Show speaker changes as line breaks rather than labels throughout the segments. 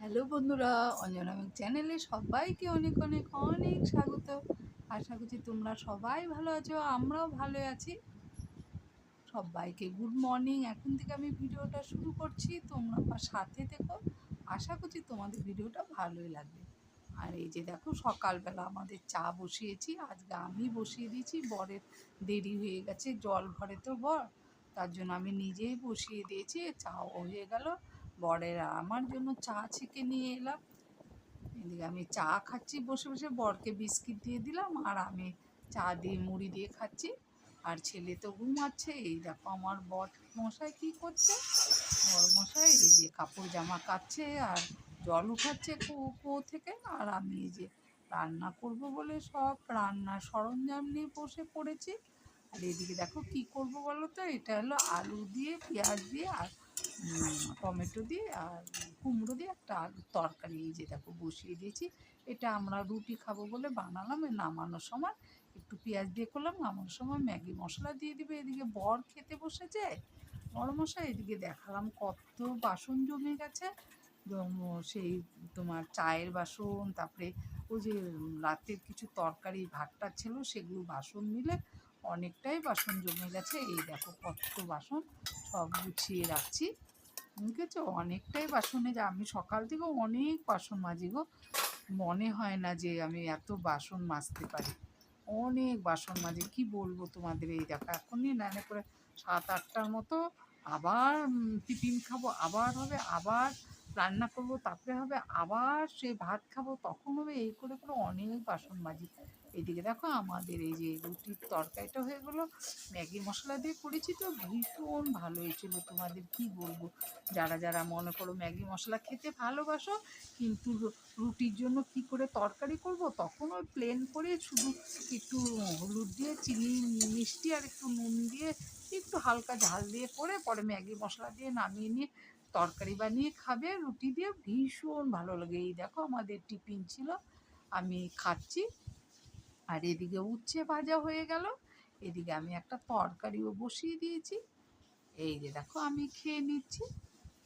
Hello বন্ধুরা, অঞ্জনা চ্যানেলে সবাইকে অনেক অনেক অনেক স্বাগত। আশা করছি তোমরা সবাই ভালো আছো, আমরাও ভালো আছি। সবাইকে গুড মর্নিং। এখন থেকে আমি ভিডিওটা শুরু করছি, তোমরা আমার সাথে থেকো। আশা করছি তোমাদের ভিডিওটা ভালোই লাগবে। আর এই যে দেখো, সকালবেলা আমাদের চা বসিয়েছি, আজকে আমি বসিয়ে দিয়েছি। বরের দেরি হয়ে গেছে, জল ঘরে তো বর, তার জন্য আমি নিজেই বসিয়ে দিয়েছি। চাও হয়ে গেল, বরের আর আমার জন্য চা ছেঁকে নিয়ে এলাম। এদিকে আমি চা খাচ্ছি বসে বসে, বরকে বিস্কিট দিয়ে দিলাম আর আমি চা দিয়ে মুড়ি দিয়ে খাচ্ছি। আর ছেলে তো ঘুমাচ্ছে। এই দেখো আমার বর মশাই কী করছে, বর মশাই এই যে কাপড় জামা কাচ্ছে আর জল উঠাচ্ছে কুয়ো থেকে। আর আমি এই যে রান্না করব বলে সব রান্নার সরঞ্জাম নিয়ে বসে পড়েছি। আর এদিকে দেখো কি করব বলো তো, এটা হলো আলু দিয়ে পেঁয়াজ দিয়ে আর টমেটো দিয়ে আর কুমড়ো দিয়ে একটা আলুর তরকারি। এই যে দেখো বসিয়ে দিয়েছি। এটা আমরা রুটি খাবো বলে বানালাম। নামানোর সময় একটু পেঁয়াজ দিয়ে করলাম, নামানোর সময় ম্যাগি মশলা দিয়ে দিবে। এদিকে বর খেতে বসেছে, বড় মশাই। এদিকে দেখালাম কত বাসন জমে গেছে, সেই তোমার চায়ের বাসন, তারপরে ওই যে রাতের কিছু তরকারি ভাতটা ছিল সেগুলো বাসন মিলে অনেকটাই বাসন জমে গেছে। এই দেখো কত বাসন, সব গুছিয়ে রাখছি। বুঝেছো, অনেকটাই বাসনে, যে আমি সকাল থেকে অনেক বাসন মাজি গো। মনে হয় না যে আমি এত বাসন মাজতে পারি, অনেক বাসন মাজি, কি বলবো তোমাদের। এই দেখো এখনই রান্না করে 7-8টার মতো, আবার টিফিন খাবো, আবার হবে, আবার রান্না করব, তারপরে হবে আবার সে ভাত খাবো, তখন হবে, এই করে করে অনেক বাসন মাজি। এদিকে দেখো আমাদের এই যে রুটির তরকারিটা হয়ে গেলো, ম্যাগি মশলা দিয়ে করেছি তো ভীষণ ভালো হয়েছিল। তোমাদের কি বলবো, যারা যারা মনে করো ম্যাগি মশলা খেতে ভালোবাসো কিন্তু রুটির জন্য কি করে তরকারি করব, তখন ওই প্লেন করে শুধু একটু হলুদ দিয়ে, চিনি, মিষ্টি আর একটু নুন দিয়ে, একটু হালকা ঝাল দিয়ে করে পরে ম্যাগি মশলা দিয়ে নামিয়ে নিয়ে তরকারি বানিয়ে খাবে রুটি দিয়ে, ভীষণ ভালো লাগে। এই দেখো আমাদের টিফিন ছিল, আমি খাচ্ছি। আর এদিকে উচ্ছে ভাজা হয়ে গেল, এদিকে আমি একটা তরকারিও বসিয়ে দিয়েছি। এই যে দেখো আমি খেয়ে নিচ্ছি,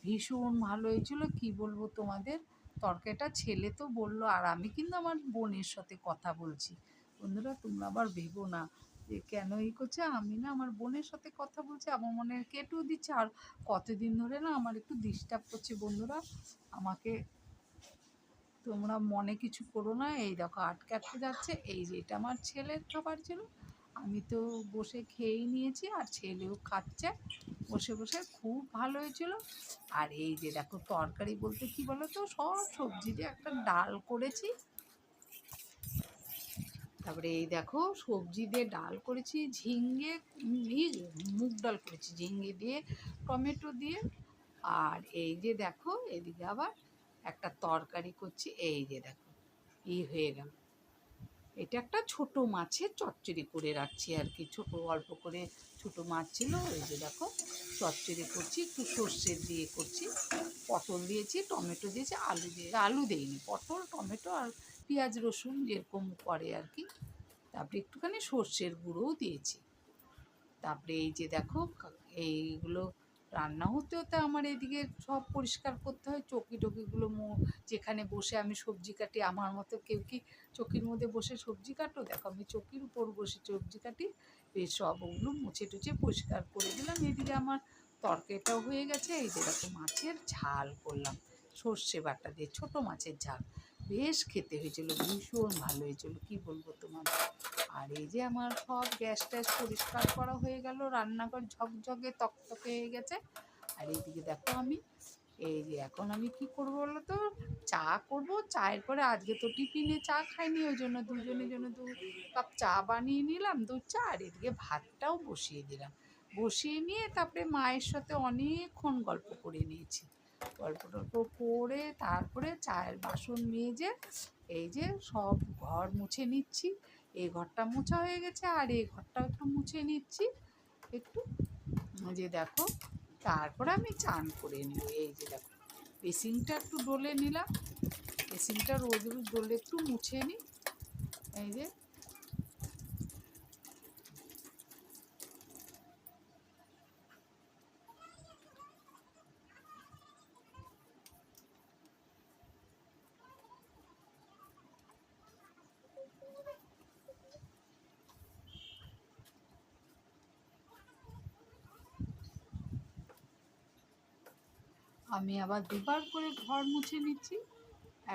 ভীষণ ভালো হয়েছিল, কি বলবো তোমাদের। তরকারিটা ছেলে তো বললো, আর আমি কিন্তু আমার বোনের সাথে কথা বলছি। বন্ধুরা তোমরা আবার ভেবো না যে কেন এই করছে, আমি না আমার বোনের সাথে কথা বলছি, আমার মনে কেটেও দিচ্ছে। আর কতদিন ধরে না আমার একটু ডিস্টার্ব করছে বন্ধুরা, আমাকে তোমরা মনে কিছু করো না। এই দেখো আটকাতে যাচ্ছে। এই যে এটা আমার ছেলের খাবার ছিল, আমি তো বসে খেয়েই নিয়েছি আর ছেলেও খাচ্ছে বসে বসে, খুব ভালো হয়েছিল। আর এই যে দেখো তরকারি বলতে কি বলো তো, সব সবজি দিয়ে একটা ডাল করেছি। তারপরে এই দেখো সবজি দিয়ে ডাল করেছি, ঝিঙে মুগ ডাল করেছি ঝিঙে দিয়ে, টমেটো দিয়ে। আর এই যে দেখো এদিকে আবার একটা তরকারি করছি। এই যে দেখো হয়ে গেল, এটা একটা ছোট মাছের চচ্চড়ি করে রাখছি আর কি, ছোট অল্প করে ছোট মাছ ছিল। এই যে দেখো চচ্চড়ি করছি, একটু সর্ষের দিয়ে করছি, পটল দিয়েছি, টমেটো দিয়েছি, আলু দিয়ে, আলু দেইনি, পটল টমেটো আর পেঁয়াজ রসুন যেরকম করে আর কি। তারপরে একটুখানি সর্ষের গুঁড়োও দিয়েছি। তারপরে এই যে দেখো এইগুলো রান্না হতে হতে আমার এদিকে সব পরিষ্কার করতে হয়, চকি টকিগুলো যেখানে বসে আমি সবজি কাটি, আমার মতো কেউ কি চকির মধ্যে বসে সবজি কাটো, দেখো আমি চকির উপর বসে সবজি কাটি। বেশ সব ওগুলো মুছে টুছে পরিষ্কার করে দিলাম। এদিকে আমার তরকারিটাও হয়ে গেছে। এই যে দেখো মাছের ঝাল করলাম সর্ষে বাটা দিয়ে, ছোট মাছের ঝাল, বেশ খেতে হয়েছিল, ভীষণ ভালো হয়েছিল, কি বলবো তোমাদের। আর এই যে আমার সব গ্যাস ট্যাস পরিষ্কার করা হয়ে গেল, রান্নাঘর ঝকঝকে তকতকে হয়ে গেছে। আর এইদিকে দেখো আমি এই যে এখন আমি কি করবো বলো তো, চা করব। চায়ের পরে আজকে তো টিফিনে চা খাইনি, ওই জন্য দুজনের জন্য 2 কাপ চা বানিয়ে নিলাম, দুধ চা। আর এদিকে ভাতটাও বসিয়ে দিলাম, বসিয়ে নিয়ে তারপরে মায়ের সাথে অনেকক্ষণ গল্প করে নিয়েছি। গল্প টল্প করে তারপরে চায়ের বাসন মেজে এই যে সব ঘর মুছে নিচ্ছি। এই ঘরটা মোছা হয়ে গেছে আর এই ঘরটাও একটু মুছে নিচ্ছি একটু। যে দেখো তারপরে আমি চান করে নিই। এই যে দেখো বেসিনটা একটু ডলে নিলাম, বেসিনটা রোজ রোজ ডলে একটু মুছে নিই। এই যে আমি আবার দুবার করে ঘর মুছে নিচ্ছি।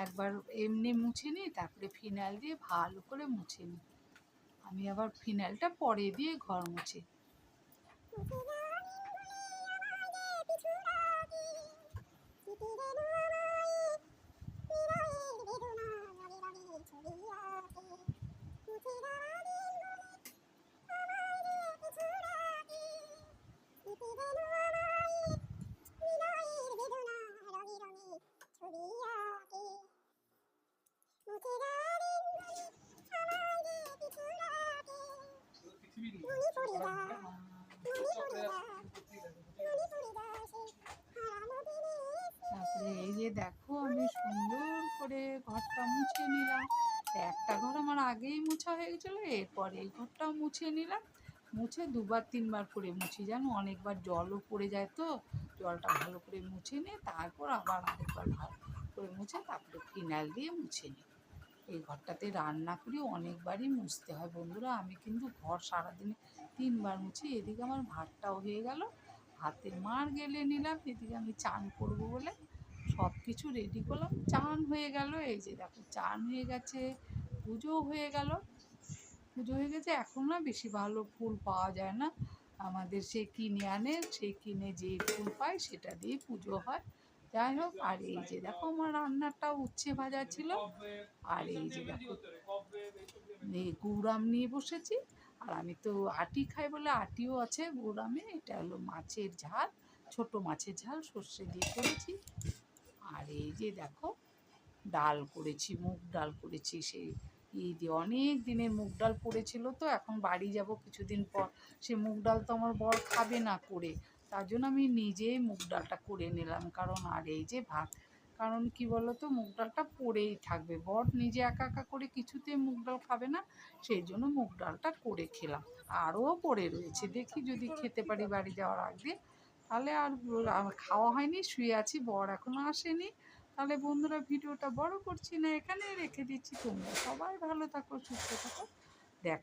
একবার এমনি মুছে নিই, তারপরে ফিনাইল দিয়ে ভালো করে মুছে নিই। আমি আবার ফিনাইলটা পরে দিয়ে ঘর মুছি। তারপরে এই যে দেখো আমি সুন্দর করে ঘরটা মুছে নিলাম। একটা ঘর আমার আগেই মোছা হয়ে গেছিলো, এরপরে এই ঘরটাও মুছে নিলাম। মুছে দুবার তিনবার করে মুছি, জানো অনেকবার জলও পড়ে যায়, তো জলটা ভালো করে মুছে নিয়ে তারপর আবার আরেকবার ভালো করে মুছে তারপরে ফিনাইল দিয়ে মুছে নিই। এই ঘরটাতে রান্না করি, অনেকবারই মুছতে হয় বন্ধুরা। আমি কিন্তু ঘর সারাদিনে 3বার মুছি। এদিকে আমার ভাতটাও হয়ে গেল, ভাতের মাড় গেলে নিলাম। এদিকে আমি চান করবো বলে সব কিছু রেডি করলাম, চান হয়ে গেল। এই যে দেখো চান হয়ে গেছে, পুজো হয়ে গেল। পুজো হয়ে গেছে। এখন না বেশি ভালো ফুল পাওয়া যায় না, আমাদের সে কিনে আনে, সেই কিনে যে ফুল পায় সেটা দিয়ে পুজো হয়। যাই হোক, আর এই যে দেখো আমার রান্নাটাও উচ্ছে ভাজা ছিল। আর এই যে দেখো এই গৌরাম নিয়ে বসেছি। আর আমি তো আটি খাই বলে আটিও আছে গৌরামে। এটা হলো মাছের ঝাল, ছোট মাছের ঝাল সর্ষে দিয়ে করেছি। আর এই যে দেখো ডাল করেছি, মুগ ডাল করেছি। সেই এই যে অনেক দিনের মুগ ডাল পড়েছিল, তো এখন বাড়ি যাব কিছুদিন পর। সে মুগ ডাল তো আমার বর খাবে না করে, তার জন্য আমি নিজেই মুগ ডালটা করে নিলাম। কারণ আর এই যে ভাত, কারণ কি বলো তো, মুগ ডালটা পড়েই থাকবে, বর নিজে একা একা করে কিছুতেই মুগ ডাল খাবে না, সেই জন্য মুগ ডালটা করে খেলাম। আরও পড়ে রয়েছে, দেখি যদি খেতে পারি বাড়ি যাওয়ার আগে। তাহলে আর খাওয়া হয়নি, শুয়ে আছি, বর এখনও আসেনি। তাহলে বন্ধুরা ভিডিওটা বড় করছি না, এখানে রেখে দিচ্ছি। তোমরা সবাই ভালো থাকো, সুস্থ থাকো।